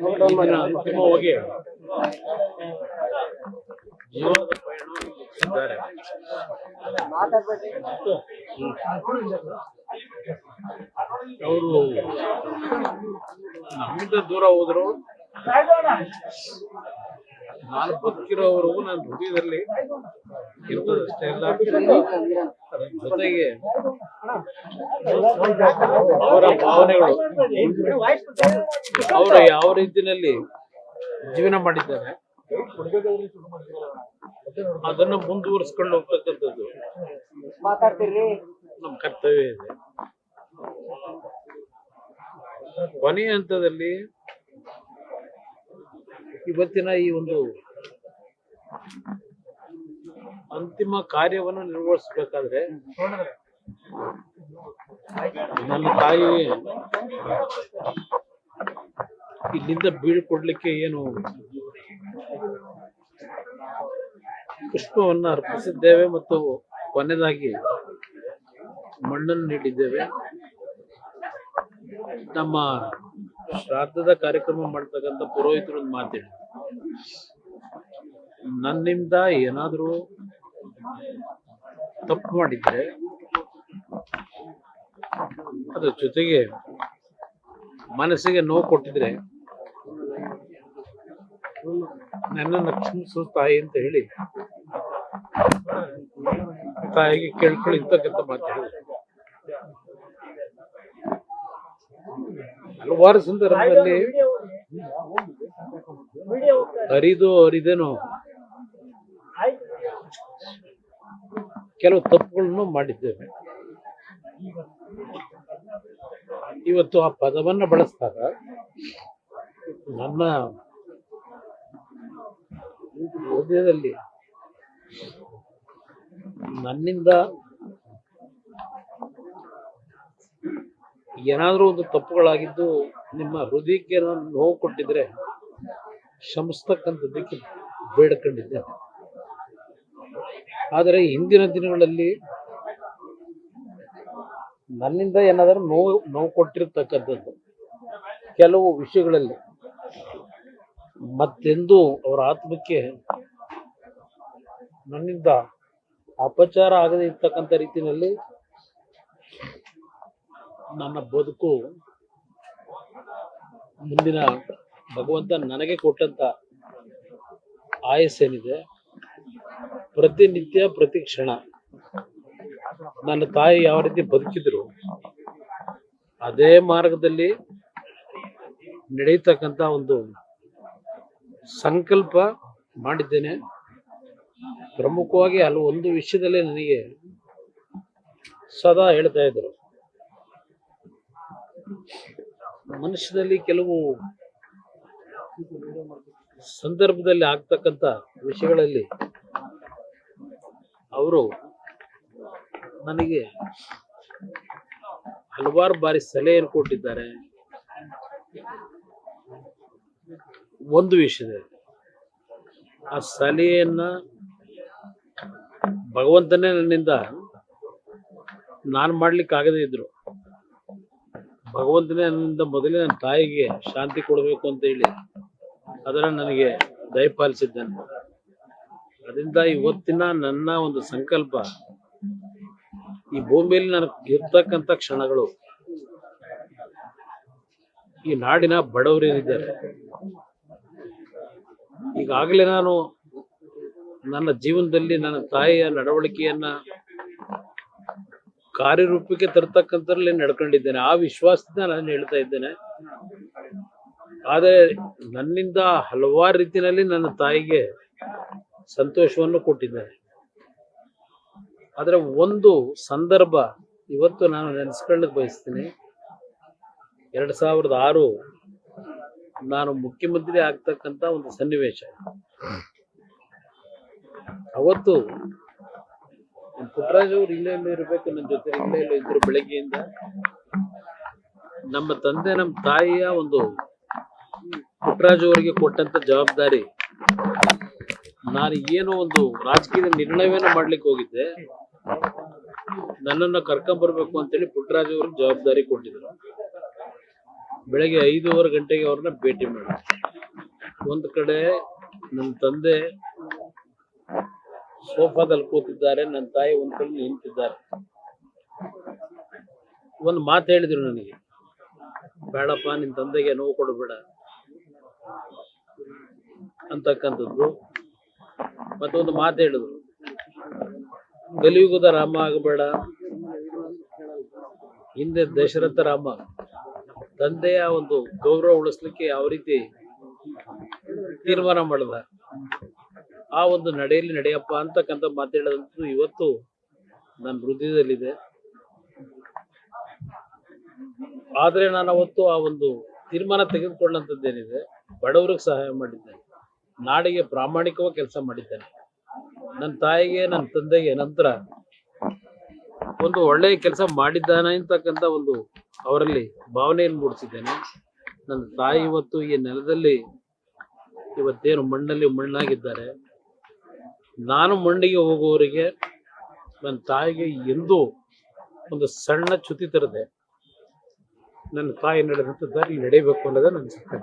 ಅಂತಿಮವಾಗಿ ಜೀವನದ ಪಯಣ ಮುಗಿಸಿದ್ದಾರೆ. ಅವರು ನಮ್ಮಿಂದ ದೂರ ಹೋದ್ರು. ನಾನು ಬದುಕಿರೋವರೆಗೂ ನನ್ನ ಹೃದಯದಲ್ಲಿ ಇರ್ತದಷ್ಟೇ ಅಲ್ಲ, ಅದರ ಜೊತೆಗೆ ಅವರ ಭಾವನೆಗಳು, ಅವರು ಯಾವ ರೀತಿಯಲ್ಲಿ ಜೀವನ ಮಾಡಿದ್ದಾರೆ ಅದನ್ನು ಮುಂದುವರಿಸ್ಕೊಂಡು ಹೋಗ್ತಕ್ಕಂಥದ್ದು ನಮ್ಮ ಕರ್ತವ್ಯ ಇದೆ. ಕೊನೆಯ ಹಂತದಲ್ಲಿ ಇವತ್ತಿನ ಈ ಒಂದು ಅಂತಿಮ ಕಾರ್ಯವನ್ನು ನಿರ್ವಹಿಸಬೇಕಾದ್ರೆ ನನ್ನ ತಾಯಿ ಇಲ್ಲಿಂದ ಬೀಳ್ಕೊಡ್ಲಿಕ್ಕೆ ಏನು ಪುಷ್ಪವನ್ನು ಅರ್ಪಿಸಿದ್ದೇವೆ ಮತ್ತು ಕೊನೆಯದಾಗಿ ಮಣ್ಣನ್ನು ನೀಡಿದ್ದೇವೆ. ನಮ್ಮ ಶ್ರಾದ್ದದ ಕಾರ್ಯಕ್ರಮ ಮಾಡ್ತಕ್ಕಂಥ ಪುರೋಹಿತರು ಒಂದು ಮಾತೇಳಿ, ನನ್ನಿಂದ ಏನಾದರೂ ತಪ್ಪು ಮಾಡಿದ್ರೆ ಅದ್ರ ಜೊತೆಗೆ ಮನಸ್ಸಿಗೆ ನೋವು ಕೊಟ್ಟಿದ್ರೆ ನನ್ನನ್ನು ಕ್ಷಮಿಸು ತಾಯಿ ಅಂತ ಹೇಳಿ ತಾಯಿಗೆ ಕೇಳ್ಕೊಳ್ಳಿ ಇರ್ತಕ್ಕಂಥ ಮಾತು ಹೇಳಿದ್ರು. ಹಲವಾರು ಸಂದರ್ಭದಲ್ಲಿ ಅರಿದೇನೋ ಕೆಲವು ತಪ್ಪುಗಳನ್ನು ಮಾಡಿದ್ದೇವೆ. ಇವತ್ತು ಆ ಪದವನ್ನ ಬಳಸಿದಾಗ ನನ್ನ ಹೃದಯದಲ್ಲಿ ನನ್ನಿಂದ ಏನಾದರೂ ಒಂದು ತಪ್ಪುಗಳಾಗಿದ್ದು ನಿಮ್ಮ ಹೃದಯಕ್ಕೆ ನಾನು ನೋವು ಕೊಟ್ಟಿದ್ರೆ ಕ್ಷಮಿಸ್ತಕ್ಕಂಥದ್ದಕ್ಕೆ ಬೇಡ್ಕೊಂಡಿದ್ದೇನೆ. ಆದರೆ ಹಿಂದಿನ ದಿನಗಳಲ್ಲಿ ನನ್ನಿಂದ ಏನಾದರೂ ನೋವು ಕೊಟ್ಟಿರ್ತಕ್ಕಂಥದ್ದು ಕೆಲವು ವಿಷಯಗಳಲ್ಲಿ ಮತ್ತೆಂದು ಅವರ ಆತ್ಮಕ್ಕೆ ನನ್ನಿಂದ ಅಪಚಾರ ಆಗದೆ ಇರ್ತಕ್ಕಂಥ ರೀತಿಯಲ್ಲಿ ನನ್ನ ಬದುಕು ಮುಂದಿನ ಭಗವಂತ ನನಗೆ ಕೊಟ್ಟಂತ ಆಯಸ್ಸೇನಿದೆ, ಪ್ರತಿನಿತ್ಯ ಪ್ರತಿ ಕ್ಷಣ ನನ್ನ ತಾಯಿ ಯಾವ ರೀತಿ ಬದುಕಿದ್ರು ಅದೇ ಮಾರ್ಗದಲ್ಲಿ ನಡೆಯತಕ್ಕಂಥ ಒಂದು ಸಂಕಲ್ಪ ಮಾಡಿದ್ದೇನೆ. ಪ್ರಮುಖವಾಗಿ ಒಂದು ವಿಷಯದಲ್ಲಿ ನನಗೆ ಸದಾ ಹೇಳ್ತಾ ಇದ್ರು, ಮನುಷ್ಯನಲ್ಲಿ ಕೆಲವು ಸಂದರ್ಭದಲ್ಲಿ ಆಗ್ತಕ್ಕಂಥ ವಿಷಯಗಳಲ್ಲಿ ಅವರು ನನಗೆ ಹಲವಾರು ಬಾರಿ ಸಲಹೆಯನ್ನು ಕೊಟ್ಟಿದ್ದಾರೆ. ಒಂದು ವಿಷಯದಲ್ಲಿ ಆ ಸಲಹೆಯನ್ನ ಭಗವಂತನೇ ನನ್ನಿಂದ ನಾನು ಮಾಡ್ಲಿಕ್ಕೆ ಆಗದೇ ಇದ್ರು ಭಗವಂತನೇ ನನ್ನಿಂದ ಮೊದಲೇ ನನ್ನ ತಾಯಿಗೆ ಶಾಂತಿ ಕೊಡಬೇಕು ಅಂತ ಹೇಳಿ ಅದನ್ನು ನನಗೆ ದಯಪಾಲಿಸಿದ್ದಾನೆ. ಅದರಿಂದ ಇವತ್ತಿನ ನನ್ನ ಒಂದು ಸಂಕಲ್ಪ, ಈ ಭೂಮಿಯಲ್ಲಿ ನನಗೆ ಇರ್ತಕ್ಕಂಥ ಕ್ಷಣಗಳು ಈ ನಾಡಿನ ಬಡವರೇನಿದ್ದಾರೆ, ಈಗಾಗಲೇ ನಾನು ನನ್ನ ಜೀವನದಲ್ಲಿ ನನ್ನ ತಾಯಿಯ ನಡವಳಿಕೆಯನ್ನ ಕಾರ್ಯರೂಪಕ್ಕೆ ತರ್ತಕ್ಕಂಥದ್ರಲ್ಲಿ ನಡ್ಕೊಂಡಿದ್ದೇನೆ. ಆ ವಿಶ್ವಾಸದಿಂದ ನಾನು ಹೇಳ್ತಾ ಇದ್ದೇನೆ. ಆದರೆ ನನ್ನಿಂದ ಹಲವಾರು ರೀತಿಯಲ್ಲಿ ನನ್ನ ತಾಯಿಗೆ ಸಂತೋಷವನ್ನು ಕೊಟ್ಟಿದ್ದೇನೆ. ಆದರೆ ಒಂದು ಸಂದರ್ಭ ಇವತ್ತು ನಾನು ನೆನೆಸ್ಕೊಳ್ಳಕ್ಕೆ ಬಯಸ್ತೀನಿ. 2006 ನಾನು ಮುಖ್ಯಮಂತ್ರಿ ಆಗ್ತಕ್ಕಂಥ ಒಂದು ಸನ್ನಿವೇಶ. ಅವತ್ತು ಪುಟ್ಟರಾಜ್ ಅವರು ಇಲ್ಲೇ ಇರಬೇಕು, ನನ್ನ ಜೊತೆ ಇಲ್ಲೇ ಇದ್ರು. ಬೆಳಗ್ಗೆಯಿಂದ ನಮ್ಮ ತಂದೆ ನಮ್ಮ ತಾಯಿಯ ಒಂದು ಪುಟ್ಟರಾಜ್ ಅವರಿಗೆ ಕೊಟ್ಟಂತ ಜವಾಬ್ದಾರಿ, ನಾನು ಏನೋ ಒಂದು ರಾಜಕೀಯ ನಿರ್ಣಯವನ್ನ ಮಾಡ್ಲಿಕ್ಕೆ ಹೋಗಿದ್ದೆ, ನನ್ನನ್ನು ಕರ್ಕೊಂಡ್ ಬರ್ಬೇಕು ಅಂತೇಳಿ ಪುಟ್ಟರಾಜ್ ಅವ್ರಿಗೆ ಜವಾಬ್ದಾರಿ ಕೊಟ್ಟಿದ್ರು. ಬೆಳಗ್ಗೆ 5:15 ಗಂಟೆಗೆ ಅವ್ರನ್ನ ಭೇಟಿ ಮಾಡಿ. ಒಂದು ಕಡೆ ನನ್ನ ತಂದೆ ಸೋಫಾದಲ್ಲಿ ಕೂತಿದ್ದಾರೆ, ನನ್ನ ತಾಯಿ ಒಂದ್ ಕಡೆ ನಿಂತಿದ್ದಾರೆ. ಒಂದು ಮಾತು ಹೇಳಿದ್ರು ನನಗೆ, ಬೇಡಪ್ಪ ನಿನ್ ತಂದೆಗೆ ನೋವು ಕೊಡಬೇಡ ಅಂತಕ್ಕಂಥದ್ದು. ಮತ್ತೊಂದು ಮಾತು ಹೇಳಿದ್ರು, ಕಲಿಯುಗದ ರಾಮ ಆಗಬೇಡ, ಹಿಂದೆ ದಶರಥ ರಾಮ. ತಂದೆಯ ಒಂದು ಗೌರವ ಉಳಿಸ್ಲಿಕ್ಕೆ ಯಾವ ರೀತಿ ತೀರ್ಮಾನ ಮಾಡಿದ, ಆ ಒಂದು ನಡೆಯಲ್ಲಿ ನಡೆಯಪ್ಪ ಅಂತಕ್ಕಂಥ ಮಾತಾಡೋದಂತೂ ಇವತ್ತು ನನ್ನ ಹೃದಯದಲ್ಲಿದೆ. ಆದ್ರೆ ನಾನು ಅವತ್ತು ಆ ಒಂದು ತೀರ್ಮಾನ ತೆಗೆದುಕೊಂಡಂಥದ್ದೇನಿದೆ, ಬಡವರಿಗೆ ಸಹಾಯ ಮಾಡಿದ್ದೇನೆ, ನಾಡಿಗೆ ಪ್ರಾಮಾಣಿಕವಾಗಿ ಕೆಲಸ ಮಾಡಿದ್ದೇನೆ. ನನ್ನ ತಾಯಿಗೆ ನನ್ನ ತಂದೆಗೆ ನಂತರ ಒಂದು ಒಳ್ಳೆಯ ಕೆಲಸ ಮಾಡಿದ್ದಾನೆ ಅಂತಕ್ಕಂಥ ಒಂದು ಅವರಲ್ಲಿ ಭಾವನೆಯನ್ನು ಮೂಡಿಸಿದ್ದೇನೆ. ನನ್ನ ತಾಯಿ ಇವತ್ತು ಈ ನೆಲದಲ್ಲಿ ಇವತ್ತೇನು ಮಣ್ಣಲ್ಲಿ ಮಣ್ಣಾಗಿದ್ದಾರೆ. ನಾನು ಮಣ್ಣಿಗೆ ಹೋಗುವವರಿಗೆ ನನ್ನ ತಾಯಿಗೆ ಎಂದೂ ಒಂದು ಸಣ್ಣ ಚ್ಯುತಿ ತರದೆ ನನ್ನ ತಾಯಿ ನಡೆದಂಥ ದಾರಿ ನಡೆಯಬೇಕು ಅನ್ನೋದೇ ನನ್ನ ಸಂಕಲ್ಪ.